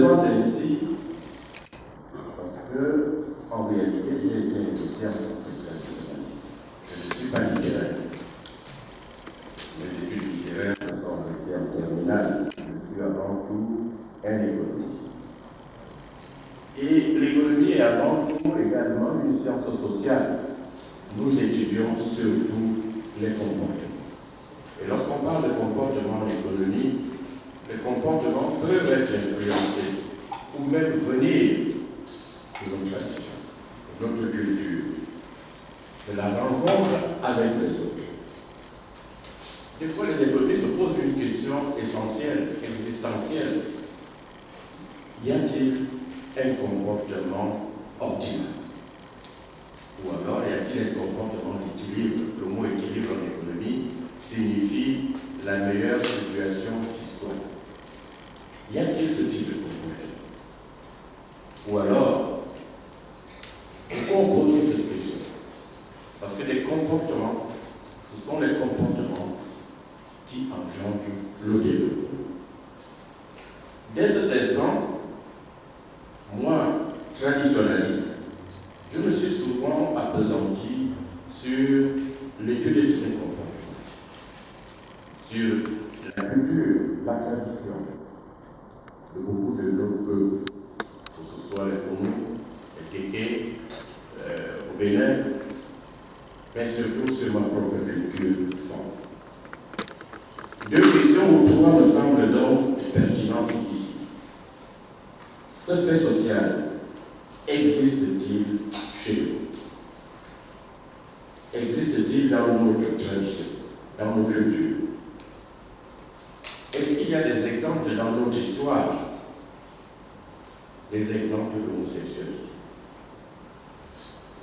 présente ainsi parce que, en réalité, j'ai été invité en tant que traditionnaliste. Je ne suis pas littéraire. Mes études littéraires se sont arrêtées en terminale. Je suis avant tout un économiste. Et l'économie est avant tout également une science sociale. Nous étudions surtout les comportements. Et lorsqu'on parle de comportement en économie, les comportements peuvent être influencés ou même venir de nos traditions, de notre culture, de la rencontre avec les autres. Des fois, les économistes se posent une question essentielle, existentielle. Y a-t-il un comportement optimal? Ou alors, y a-t-il un comportement d'équilibre? Le mot équilibre en économie signifie la meilleure situation qui soit. Y a-t-il ce type de comportement? Ou alors, pourquoi on pose cette question? Parce que les comportements, ce sont les comportements qui engendrent le développement. Dès cet instant, moi, traditionnaliste, je me suis souvent appesanti sur l'étude de ces comportements, sur la culture, la tradition de beaucoup de nos peuples, que ce soit les Koumou, les Kéké, au Bénin, mais surtout sur ma propre culture forte. Deux questions ou trois me semblent donc pertinentes ici. Ce fait social existe-t-il chez nous? Existe-t-il dans notre tradition, dans nos cultures? Est-ce qu'il y a des exemples dans notre histoire? Des exemples d'homosexualité?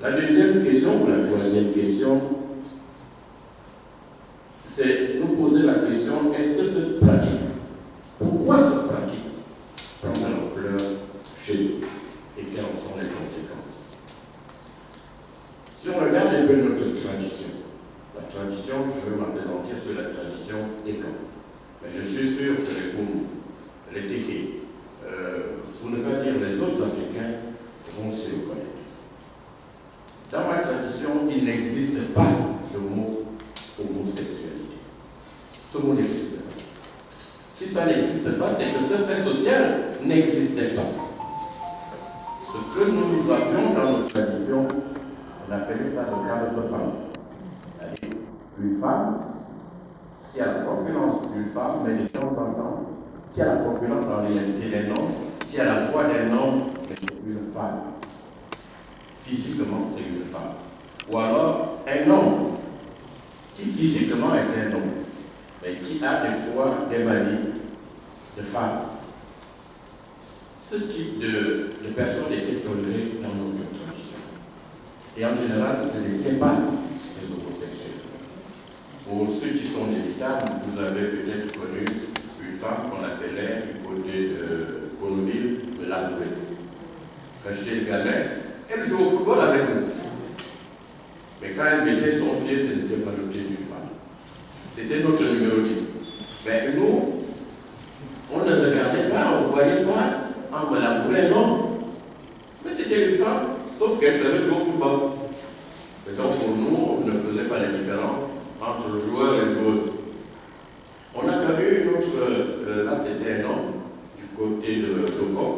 La deuxième question, ou la troisième question, c'est nous poser la question, est-ce que cette pratique, pourquoi cette pratique prend de l'ampleur chez nous et quelles en sont les conséquences? Si on regarde un peu notre tradition, la tradition, je vais m'appesantir sur la tradition école. Mais je suis sûr que les Koumou, les Téké, pour ne pas dire les autres Africains, vont s'y reconnaître. Dans ma tradition, il n'existe pas le mot homosexualité. Ce mot n'existe pas. Si ça n'existe pas, c'est que ce fait social n'existait pas. Ce que nous avions dans notre tradition, on appelait ça le cadre de femme. C'est-à-dire une femme qui a la corpulence d'une femme, mais de temps en temps, qui a la corpulence en réalité d'un homme, qui a la voix d'un homme, mais c'est une femme. Physiquement, c'est une femme. Ou alors, un homme qui physiquement est un homme, mais qui a des fois des manies de femme. Ce type de personnes était toléré dans notre tradition. Et en général, ce n'était pas les homosexuels. Pour ceux qui sont débutables, vous avez peut-être connu une femme qu'on appelait du côté de Conneville, de la Bourrée. Quand j'étais le gamin, elle jouait au football avec nous. Mais quand elle mettait son pied, ce n'était pas le pied d'une femme. C'était notre numéro 10. Mais nous, on ne regardait pas, on ne voyait pas en la Bourrée, non. Mais c'était une femme, sauf qu'elle savait jouer au football. Et donc pour nous, on ne faisait pas la différence entre joueurs et joueuses. On a connu une autre, là c'était un homme, du côté de Locor,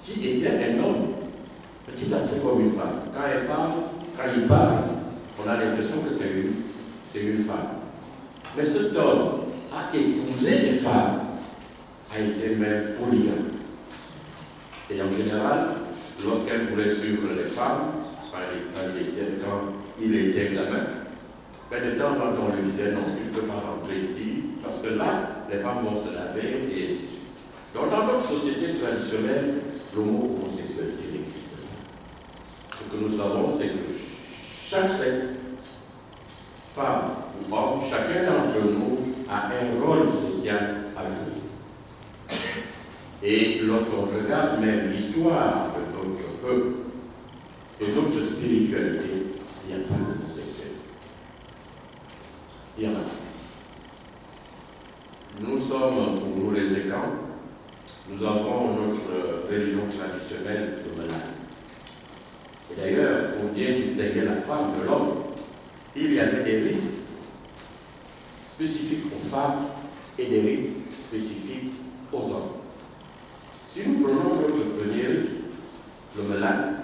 qui était un homme, mais qui dansait comme une femme. Quand il parle, on a l'impression que c'est une femme. Mais cet homme a épousé des femmes, a été même polygame. Et en général, lorsqu'elle voulait suivre les femmes, quand il était gamin, mais de temps en temps, on lui disait non, tu ne peux pas rentrer ici, parce que là, les femmes vont se laver et ainsi de suite. Donc, dans notre société traditionnelle, le mot homosexualité n'existe pas. Ce que nous savons, c'est que chaque sexe, femme ou homme, chacun d'entre nous a un rôle social à jouer. Et lorsqu'on regarde même l'histoire de notre peuple et notre spiritualité, il n'y a pas d'homosexualité. Il y en a. Nous sommes, pour nous les écrans, Nous avons notre religion traditionnelle de Malade. Et d'ailleurs, pour bien distinguer la femme de l'homme, il y avait des rites spécifiques aux femmes et des rites spécifiques aux hommes. Si nous prenons notre premier rite, le Malade,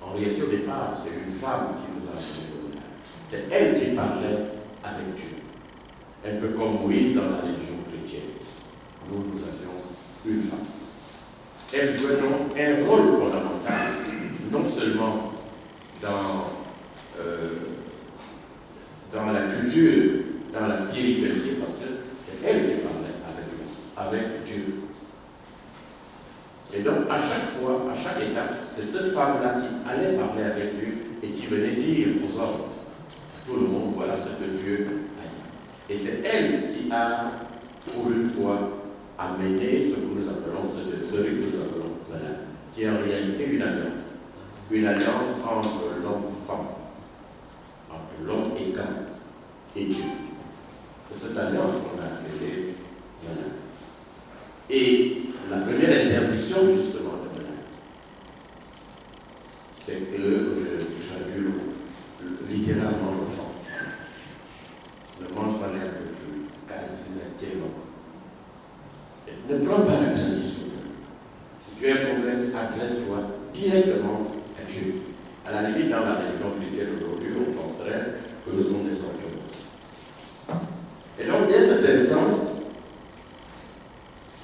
en réalité au départ, c'est une femme qui nous a amené le Malade. C'est elle qui parlait avec Dieu. Un peu comme Moïse dans la religion chrétienne. Nous avions une femme. Elle jouait donc un rôle fondamental, non seulement dans la culture, dans la spiritualité, parce que c'est elle qui parlait avec nous, avec Dieu. Et donc, à chaque fois, à chaque étape, c'est cette femme-là qui allait parler avec Dieu et qui venait dire aux hommes, tout le monde, voilà ce que Dieu a dit. Et c'est elle qui a, pour une fois, amené ce que nous appelons, ce rite que nous appelons Malade, qui est en réalité une alliance. Une alliance entre l'homme-femme, entre l'homme et Cain, et Dieu. C'est cette alliance qu'on a appelée Malade. Et la première interdiction, justement, de Malade, c'est que, je traduis littéralement le fond. Ne mange pas l'herbe de Dieu, car c'est un terreau. Ne prends pas la tradition. Si tu as un problème, adresse-toi directement à Dieu. À la limite, dans la religion chrétienne aujourd'hui, on penserait que nous sommes des orthodoxes. Et donc, dès cet instant,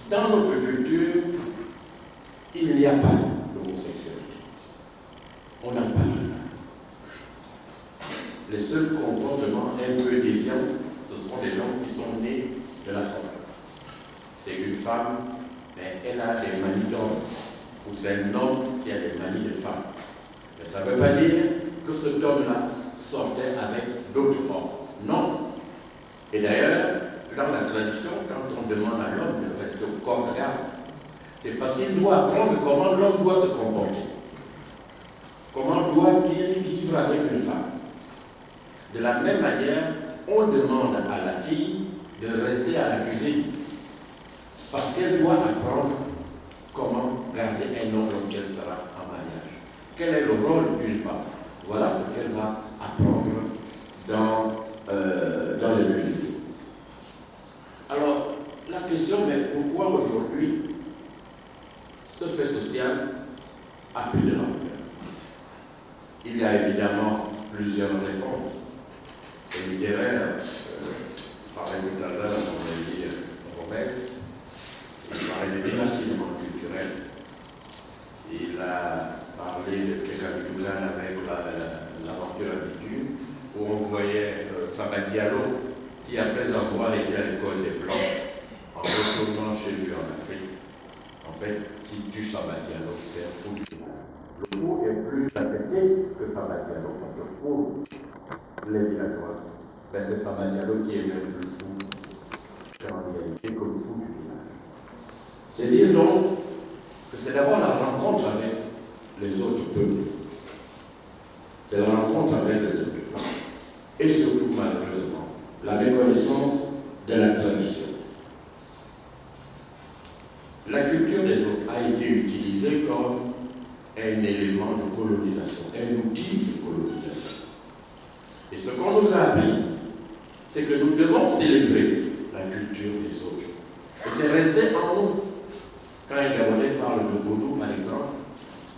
dans notre culture, il n'y a pas d'homosexualité. On n'a pas de les seuls comportements un peu déviants, ce sont des gens qui sont nés de la santé. C'est une femme, mais elle a des manies d'homme, ou c'est un homme qui a des manies de femme. Mais ça ne veut pas dire que cet homme-là sortait avec d'autres hommes. Non. Et d'ailleurs, dans la tradition, quand on demande à l'homme de rester au corps de garde, c'est parce qu'il doit apprendre comment l'homme doit se comporter. Comment doit-il vivre avec une femme? De la même manière, on demande à la fille de rester à la cuisine. Parce qu'elle doit apprendre comment garder un homme lorsqu'elle sera en mariage. Quel est le rôle d'une femme? Voilà ce qu'elle va apprendre dans les cuisines. Alors, la question est pourquoi aujourd'hui ce fait social a plus de l'ampleur? Il y a évidemment plusieurs réponses. Les littéraires, parlait tout à l'heure, on a dit Robert, il parlait de déracinement culturel. Il a parlé de Tchekabidougan avec l'aventure habituelle, où on voyait Samba Diallo, qui après avoir été à l'école des Blancs, en retournant chez lui en Afrique, en fait, qui tue Samba Diallo, c'est un fou. Le fou est plus accepté que Samba Diallo, parce que pour les villageois, ben c'est Samba Diallo qui est même plus fou en réalité que le fou du village. C'est dire donc que c'est d'abord la rencontre avec les autres peuples. C'est la rencontre avec les autres peuples. Et surtout, malheureusement, la méconnaissance de la tradition. La culture des autres a été utilisée comme un élément de colonisation, un outil de colonisation. Et ce qu'on nous a appris, c'est que nous devons célébrer la culture des autres. Et c'est resté en nous. Quand un Gabonais parle de vaudou, par exemple,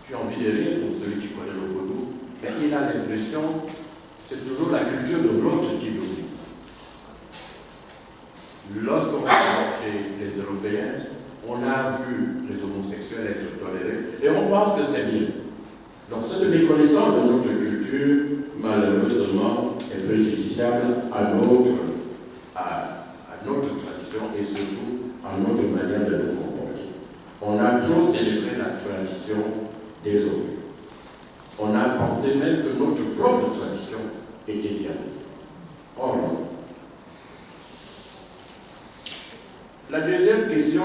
tu as envie de rire pour celui qui connaît le vaudou, mais il a l'impression que c'est toujours la culture de l'autre qui domine. Lorsqu'on va chez les Européens, on a vu les homosexuels être tolérés et on pense que c'est bien. Donc cette méconnaissance de notre culture, malheureusement, est préjudiciable à notre tradition et surtout à notre manière de nous comporter. On a trop célébré la tradition des autres. On a pensé même que notre propre tradition était diabolique. Or non. La deuxième question,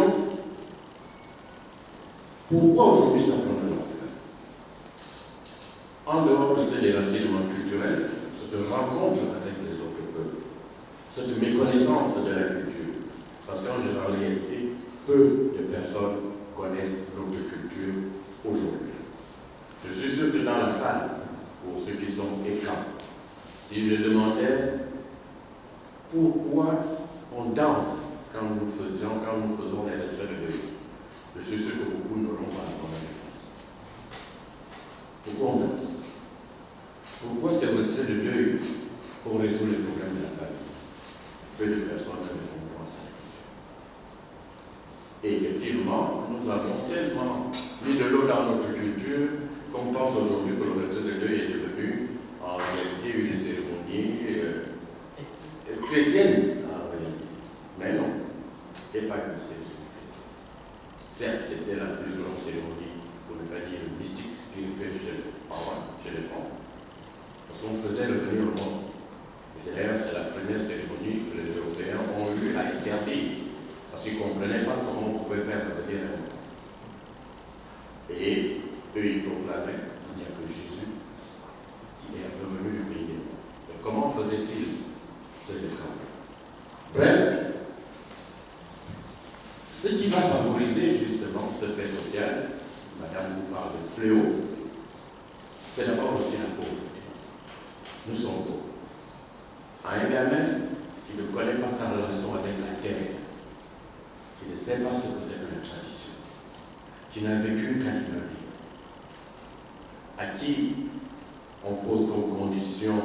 pourquoi aujourd'hui ça prend de l'ampleur? En dehors de ces déracinements culturels, cette rencontre avec les autres peuples, cette méconnaissance de la culture, parce qu'en réalité, peu de personnes connaissent notre culture aujourd'hui. Je suis sûr que dans la salle, pour ceux qui sont écrans, si je demandais pourquoi on danse quand nous faisons les retraits de deuil, je suis sûr que beaucoup n'auront pas la bonne réponse. Pourquoi on danse? Pourquoi ces retraits de deuil pour résoudre les problèmes de la famille? Peu de personnes ne répondront à cette question. Et effectivement, nous avons tellement mis de l'eau dans notre culture qu'on pense aujourd'hui que le retrait de deuil est devenu en réalité une cérémonie chrétienne en réalité. Mais non, et pas une cérémonie chrétienne. Certes, c'était la plus grande cérémonie, pour ne pas dire mystique, spirituelle chez les femmes. Parce qu'on faisait revenir le monde. Et d'ailleurs, c'est la première cérémonie que les Européens ont eu à interdire. Parce qu'ils ne comprenaient pas comment on pouvait faire revenir un monde. Et eux, ils proclamaient qu'il n'y a que Jésus qui est revenu du pays des morts. Et comment faisait-il ces écrans? Bref, ce qui va favoriser justement ce fait social, Madame vous parle de fléau, c'est d'abord aussi la pauvreté. Nous sommes pauvres. Un gamin qui ne connaît pas sa relation avec la terre, qui ne sait pas ce que c'est que la tradition, qui n'a vécu qu'à une vie, à qui on pose comme condition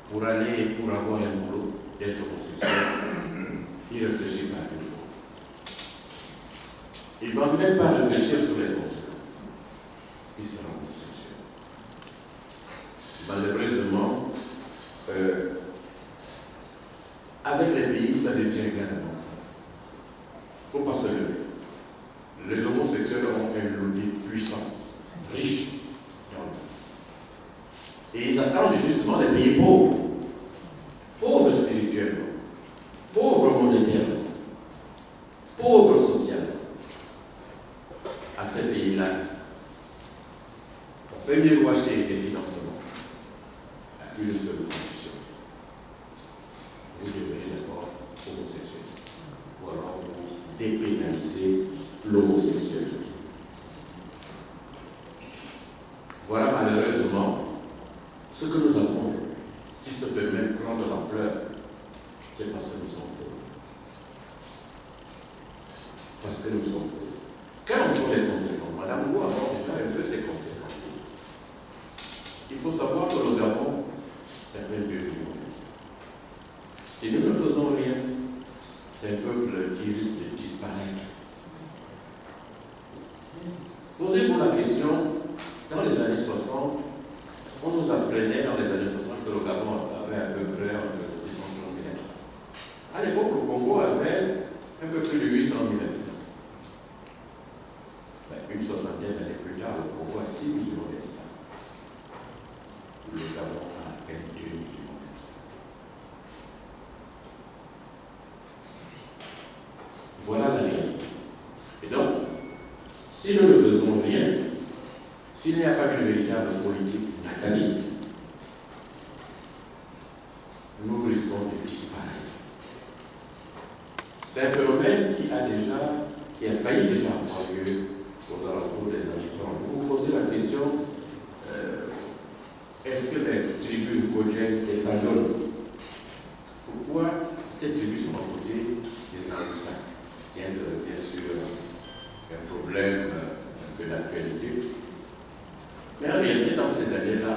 pour avoir un boulot, d'être homosexuel, il ne réfléchit pas une fois. Il ne va même pas réfléchir sur les conséquences. Il sera homosexuel. Malheureusement, avec les pays, ça devient également ça. Il ne faut pas se leurrer. Les homosexuels ont un lobby puissant, riche. Et ils attendent justement les pays pauvres. Pauvres spirituellement, pauvres monétairement, pauvres socialement. À ces pays-là, on fait miroiter des financements à une seule condition. Vous devenez d'abord homosexuel. Ou alors vous dépénalisez l'homosexualité. Voilà malheureusement ce que nous avons aujourd'hui. Si ça peut même prendre l'ampleur, c'est parce que nous sommes pauvres. Parce que nous sommes pauvres. Quelles sont les conséquences? Madame Gou aborde déjà un peu ces conséquences. Il faut savoir que le Gabon, c'est un peu mieux. Si nous ne faisons rien, c'est un peuple qui risque de disparaître. Posez-vous la question, dans les années 60, on nous apprenait dans les années 60 que le Gabon avait à peu près entre 630 000 habitants. À l'époque, le Congo avait un peu plus de 800 000 habitants. Une soixantaine d'années plus tard, le Congo a 6 millions d'habitants. Le Gabon a à peine 2 millions d'habitants. Voilà la réalité. Et donc, si nous ne faisons rien, s'il n'y a pas une véritable politique nataliste, nous risquons de disparaître. C'est un phénomène qui a failli déjà avoir lieu aux alentours des années 30. Vous vous posez la question, est-ce que les tribus Kodjen et Sandon, pourquoi ces tribus sont à côté des Anoussa? Je reviens sur un problème un peu d'actualité. Mais en réalité, dans ces années-là,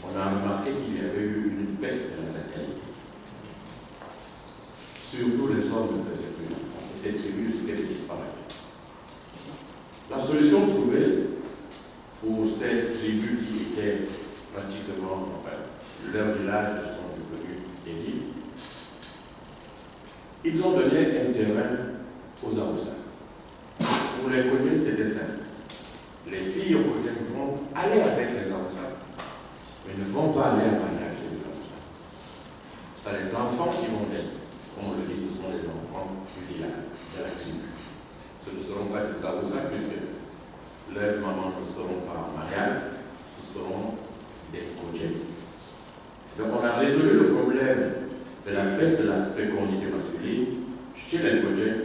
on a remarqué qu'il y avait eu une baisse de la natalité. Surtout les hommes ne faisaient plus d'enfants. Et ces tribus risquaient de disparaître. La solution trouvée pour ces tribus qui étaient pratiquement, leurs villages sont devenus des villes, ils ont donné un terrain aux Aoussa. Pour les Kodjen, c'était simple. Les filles aux Kodjen vont aller avec les Aoussa, mais ne vont pas aller à mariage chez les Aoussa. C'est les enfants qui vont d'elle. Comme on le dit, ce sont les enfants du village, de la tribu. Ce ne seront pas des Aoussa, puisque leurs mamans ne seront pas en mariage, ce seront des Kodjen. Donc on a résolu le problème de la baisse de la fécondité masculine chez les Kodjen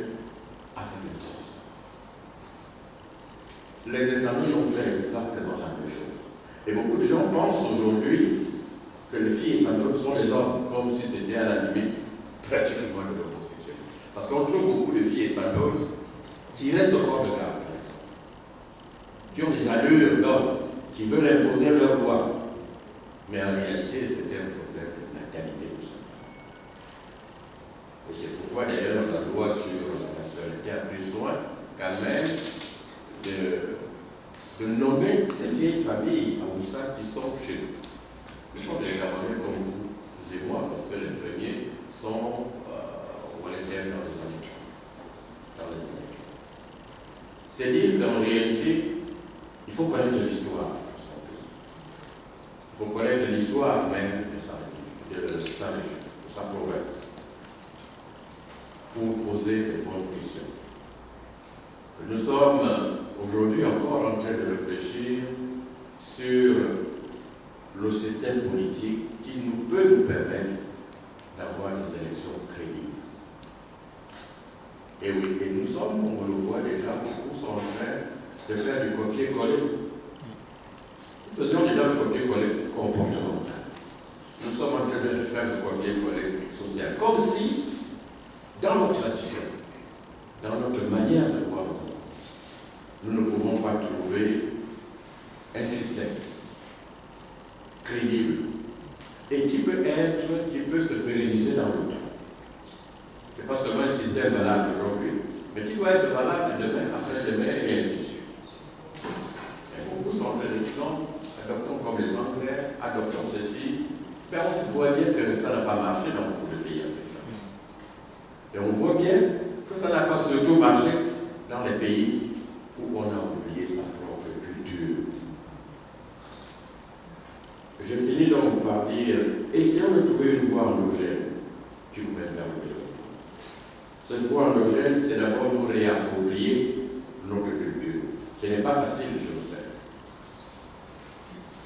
avec les Aoussa. Les Islamiques ont fait exactement la même chose. Et beaucoup de gens pensent aujourd'hui que les filles islamiques sont les hommes, comme si c'était à la limite pratiquement de l'homosexualité. Parce qu'on trouve beaucoup de filles islamiques qui restent au corps de garde, qui ont des allures d'hommes, qui veulent imposer leur loi. Mais en réalité, c'était un problème de natalité tout ça. Et c'est pourquoi d'ailleurs la loi sur la nationalité a pris soin quand même de nommer ces vieilles familles à Moussa qui sont chez nous. Ils sont des Gabonais comme vous et moi, parce que les premiers sont dans les années 30. C'est dire qu'en réalité, il faut connaître l'histoire de son pays. Il faut connaître l'histoire même de sa province pour poser de bonnes questions. Nous sommes aujourd'hui encore en train de réfléchir sur le système politique qui peut nous permettre d'avoir des élections crédibles. Et oui, et nous sommes, on le voit déjà, beaucoup sont en train de faire du copier-coller. Nous faisions déjà le copier-coller comportemental. Nous sommes en train de faire du copier-coller social. Comme si, dans notre tradition, dans notre manière de voir le monde, nous ne pouvons pas trouver un système crédible et qui peut se pérenniser dans le temps. Ce n'est pas seulement un système valable aujourd'hui, mais qui doit être valable demain, après-demain, et ainsi de suite. Et beaucoup sont en train de dire non, adoptons comme les Anglais, adoptons ceci, mais on voit bien que ça n'a pas marché dans beaucoup de pays africains. Et on voit bien que ça n'a pas surtout marché dans les pays où on a oublié sa propre culture. Je finis donc par dire, essayons de trouver une voie endogène qui nous mène vers le développement. Cette voie endogène, c'est d'abord nous réapproprier notre culture. Ce n'est pas facile, je le sais.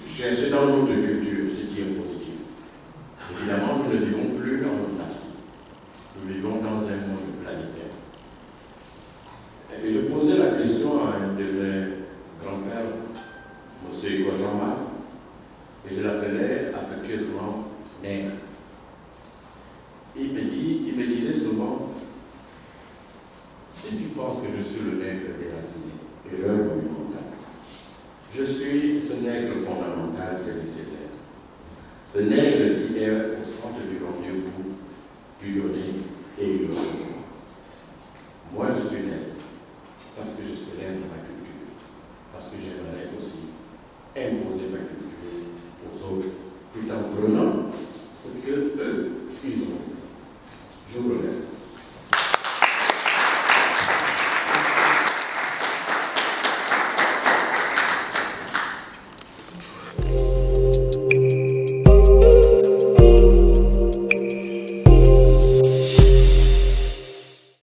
Chercher dans notre culture ce qui est positif. Évidemment, nous ne vivons plus dans notre nation. Nous vivons dans un monde planétaire. Et je posais la question à un de mes grands-pères, M. Igor Jean-Marc, et je l'appelais affectueusement nègre. Il me disait souvent, si tu penses que je suis le nègre déraciné, erreur monumentale. Je suis ce nègre fondamental de l'UCDR. Ce nègre qui est au centre du rendez-vous, du donner et du recevoir. Moi, je suis nègre parce que je suis nègre de ma culture, parce que j'aimerais aussi imposer ma culture aux autres, tout en prenant ce que eux, ils ont. Je vous remercie.